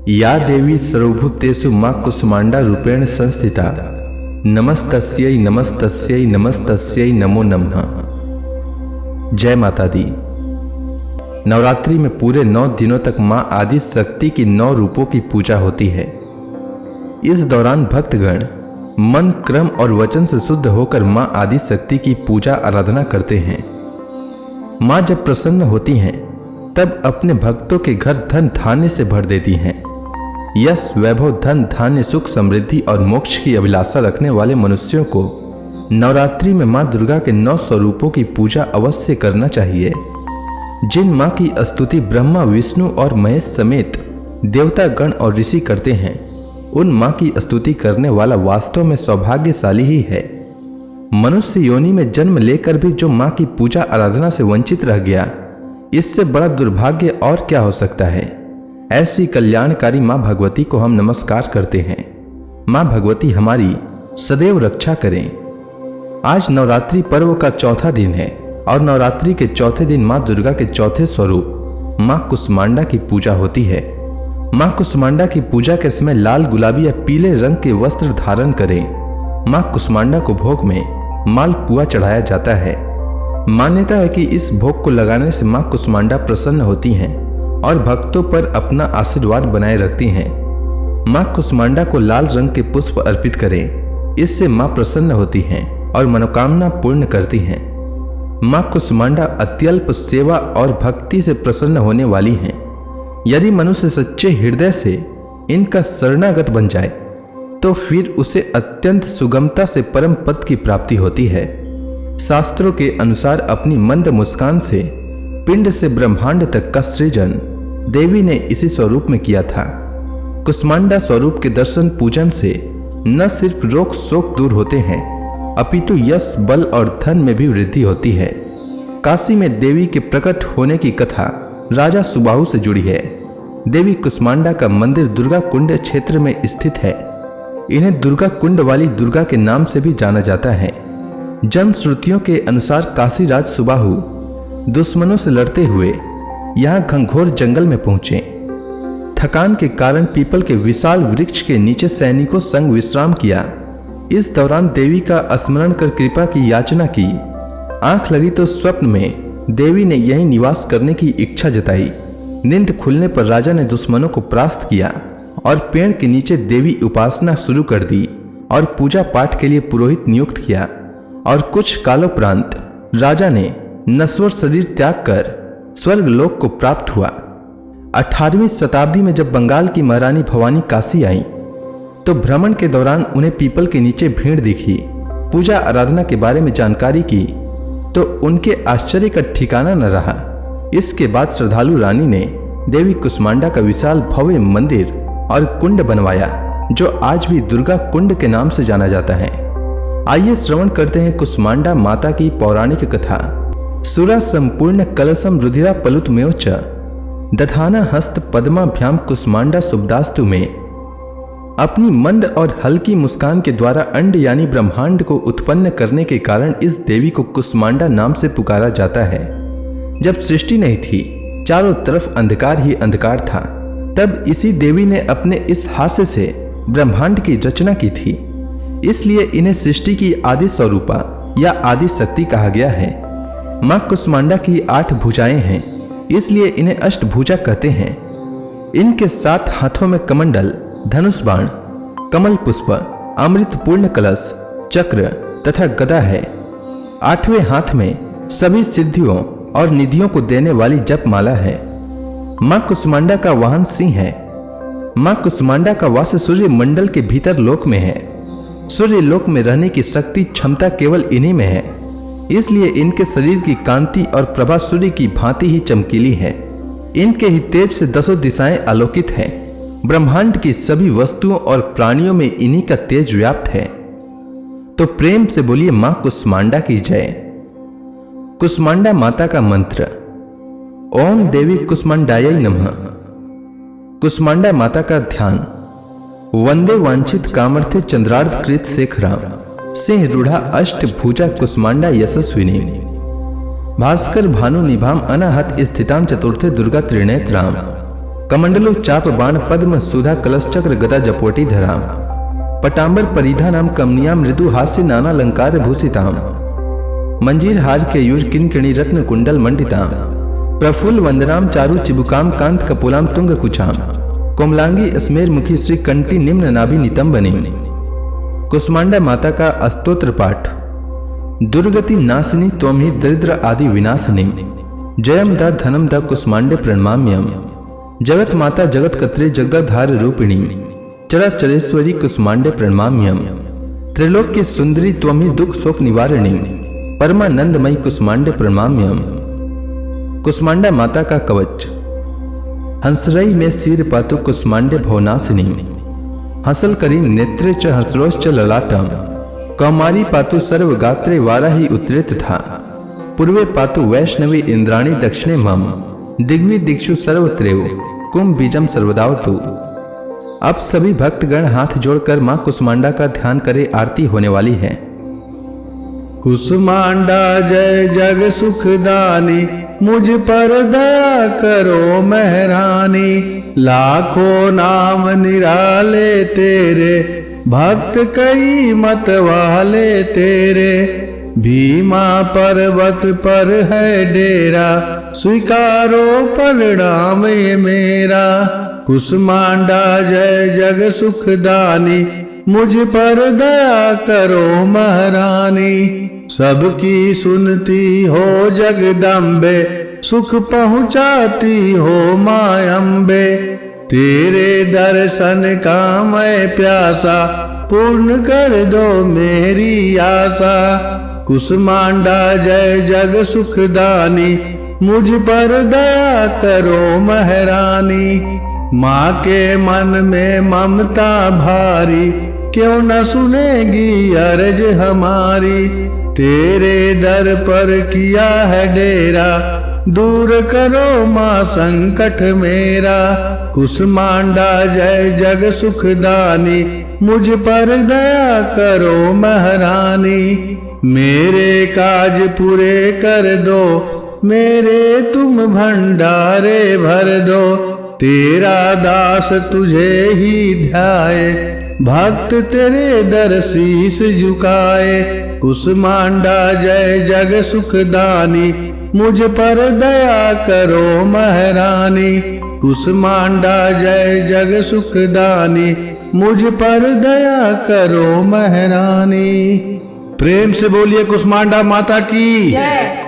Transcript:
या देवी सर्वभूतेषु मां कुसुमांडा रूपेण संस्थिता नमस्तस्यै नमस्तस्यै नमस्तस्यै नमो नमः। जय माता दी। नवरात्रि में पूरे 9 दिनों तक मां आदि शक्ति की 9 रूपों की पूजा होती है। इस दौरान भक्तगण मन, क्रम और वचन से शुद्ध होकर मां आदि शक्ति की पूजा आराधना करते हैं। मां जब प्रसन्न होती हैं तब अपने भक्तों के घर धन धान्य से भर देती हैं। यश, वैभव, धन धान्य, सुख, समृद्धि और मोक्ष की अभिलाषा रखने वाले मनुष्यों को नवरात्रि में मां दुर्गा के 9 स्वरूपों की पूजा अवश्य करना चाहिए। जिन मां की स्तुति ब्रह्मा, विष्णु और महेश समेत देवता गण और ऋषि करते हैं, उन मां की स्तुति करने वाला वास्तव में सौभाग्यशाली ही है। मनुष्य योनि में जन्म लेकर भी जो मां की पूजा आराधना से वंचित रह गया, इससे बड़ा दुर्भाग्य और क्या हो सकता है। ऐसी कल्याणकारी मां भगवती को हम नमस्कार करते हैं। मां भगवती हमारी सदैव रक्षा करें। आज नवरात्रि पर्व का चौथा दिन है और नवरात्रि के चौथे दिन मां दुर्गा के चौथे स्वरूप मां कुसुमांडा की पूजा होती है। मां कुसुमांडा की पूजा के समय लाल, गुलाबी या पीले रंग के वस्त्र धारण करें। मां कुसुमांडा को भोग में मालपुआ चढ़ाया जाता है। मान्यता है कि इस भोग को लगाने से मां कुसुमांडा प्रसन्न होती हैं और भक्तों पर अपना आशीर्वाद बनाए रखती हैं। मां कुसुमांडा को लाल रंग के पुष्प अर्पित करें, इससे मां प्रसन्न होती हैं और मनोकामना पूर्ण करती हैं। मां कुसुमांडा अत्यल्प सेवा और भक्ति से प्रसन्न होने वाली हैं। यदि मनुष्य सच्चे हृदय से इनका शरणागत बन जाए तो फिर उसे अत्यंत सुगमता से परम पद की प्राप्ति होती है। शास्त्रों के अनुसार अपनी मंद मुस्कान से पिंड से ब्रह्मांड तक का सृजन देवी ने इसी स्वरूप में किया था। कुसुमांडा स्वरूप के दर्शन पूजन से न सिर्फ रोग शोक दूर होते हैं, अपितु यश, बल और धन में भी वृद्धि होती है। काशी में देवी के प्रकट होने की कथा राजा सुबाहु से जुड़ी है। देवी कुसुमांडा का मंदिर दुर्गा कुंड क्षेत्र में स्थित है। इन्हें दुर्गा कुंड वाली दुर्गा के नाम से भी जाना जाता है। जन श्रुतियों के अनुसार काशी राज सुबाहु दुश्मनों से लड़ते हुए यहाँ घंघोर जंगल में पहुंचे। थकान के कारण पीपल के विशाल वृक्ष के नीचे सैनिकों संग विश्राम किया। इस दौरान देवी का स्मरण कर कृपा की याचना की। आंख लगी तो स्वप्न में देवी ने यहीं निवास करने की इच्छा जताई। नींद खुलने पर राजा ने दुश्मनों को परास्त किया और पेड़ के नीचे देवी उपासना शुरू कर दी और पूजा पाठ के लिए पुरोहित नियुक्त किया। और कुछ कालोपरांत राजा ने नश्वर शरीर त्याग कर स्वर्ग लोक को प्राप्त हुआ। 18वीं शताब्दी में जब बंगाल की महारानी भवानी काशी आई तो भ्रमण के दौरान उन्हें पीपल के नीचे भीड़ दिखी। पूजा आराधना के बारे में जानकारी की तो उनके आश्चर्य का ठिकाना न रहा। इसके बाद श्रद्धालु रानी ने देवी कुसुमांडा का विशाल भव्य मंदिर और कुंड बनवाया, जो आज भी दुर्गा कुंड के नाम से जाना जाता है। आइए श्रवण करते हैं कुसुमांडा माता की पौराणिक कथा। सुरा संपूर्ण कलशम रुधिरा पलुतमेव च दधाना हस्त पद्माभ्याम कुसुमांडा शुभदास्तु में। अपनी मंद और हल्की मुस्कान के द्वारा अंड यानी ब्रह्मांड को उत्पन्न करने के कारण इस देवी को कुसुमांडा नाम से पुकारा जाता है। जब सृष्टि नहीं थी, चारों तरफ अंधकार ही अंधकार था, तब इसी देवी ने अपने इस हास्य से ब्रह्मांड की रचना की थी। इसलिए इन्हें सृष्टि की आदि स्वरूपा या आदि शक्ति कहा गया है। मां कुसुमांडा की 8 भुजाएं हैं, इसलिए इन्हें अष्टभुजा कहते हैं। इनके 7 हाथों में कमंडल, धनुष बाण, कमल पुष्प, अमृतपूर्ण कलश, चक्र तथा गदा है। 8वें हाथ में सभी सिद्धियों और निधियों को देने वाली जपमाला है। मां कुसुमांडा का वाहन सिंह है। मां कुसुमांडा का वास सूर्य मंडल के भीतर लोक में है। सूर्य लोक में रहने की शक्ति क्षमता केवल इन्हीं में है, इसलिए इनके शरीर की कांति और प्रभा सूर्य की भांति ही चमकीली है। इनके ही तेज से 10 दिशाएं आलोकित हैं। ब्रह्मांड की सभी वस्तुओं और प्राणियों में इन्हीं का तेज व्याप्त है। तो प्रेम से बोलिए मां कुसुमांडा की जय। कुसुमांडा माता का मंत्र ओम देवी कुसुमांडायै नमः। कुसुमांडा माता का ध्यान वंदे वांछित कामर्थे चंद्रार्थ कृत शेखराम सिंह रूढ़ा अष्टभुजा कुसुमांडा यशस्विनी भास्कर भानु निभाम अनाहत स्थितां चतुर्थे दुर्गा त्रिनेत्राम कमंडलो चाप बाण पद्म सुधा कलश चक्र गदा जपोटी धराम, पटांबर परिधानाम कमनिया मृदु हास्य नाना अलंकार भूषिताम, मंजीर हार के युज किंकिणी रत्न कुंडल मंडिताम, प्रफुल्ल वंदनाम चारु चिबुकाम कांत कपोलाम तुंग कुचाम, कोमलांगी स्मेर मुखी श्री कंटी निम्न नाभि नितंबनी। कुसमांडा माता का अस्तोत्र पाठ। दुर्गति नाशिनी त्वं ही दरिद्र आदि विनाशिनी, जयम दा धनम दा कुसमांडे प्रणमाम्यम, जगत माता जगत कत्री जगदाधार रूपिणी, चराचरेश्वरी कुसमांडे प्रणमाम्यम, त्रिलोक्य सुंदरी त्वं ही दुख शोक निवारिणी, परमानंदमयी कुसमांडे प्रणमाम्यम। कुसमांडा माता का कवच। हंसरई में सिर पातु कुसमांडे भवनाशिनी, हंसल करी नेत्रे च हंसरोश्च ललाटम, कौमारी पातु सर्वगात्रे वाराही उत्तरेत था, पूर्वे पातु वैष्णवी इंद्राणी दक्षिणे मम, दिग्वि दिक्षु सर्वत्रेव कुंभ बीजम सर्वदावतु। अब सभी भक्तगण हाथ जोड़कर मां कुसमांडा का ध्यान करे, आरती होने वाली है। कुसमांडा जय जग सुखदानी, मुझ पर दया करो महरानी, लाखों नाम निराले तेरे, भक्त कई मत वाले तेरे, भीमा पर्वत पर है डेरा, स्वीकारो प्रणाम ये मेरा। कुसमांडा जय जग सुखदानी, मुझ पर दया करो महारानी, सबकी सुनती हो जगदम्बे, सुख पहुँचाती हो माँ अम्बे, तेरे दर्शन का मैं प्यासा, पूर्ण कर दो मेरी आशा। कुसमांडा जय जग सुखदानी, मुझ पर दया करो महारानी, माँ के मन में ममता भारी, क्यों न सुनेगी अर्ज हमारी, तेरे दर पर किया है डेरा, दूर करो माँ संकट मेरा। कुसमांडा जय जग सुखदानी, मुझ पर दया करो महारानी, मेरे काज पूरे कर दो, मेरे तुम भंडारे भर दो, तेरा दास तुझे ही ध्याए, भक्त तेरे दर शीस झुकाए। कुसमांडा जय जग सुखदानी, मुझ पर दया करो महारानी, कुसमांडा जय जग सुखदानी, मुझ पर दया करो महारानी। प्रेम से बोलिए कुसमांडा माता की जय।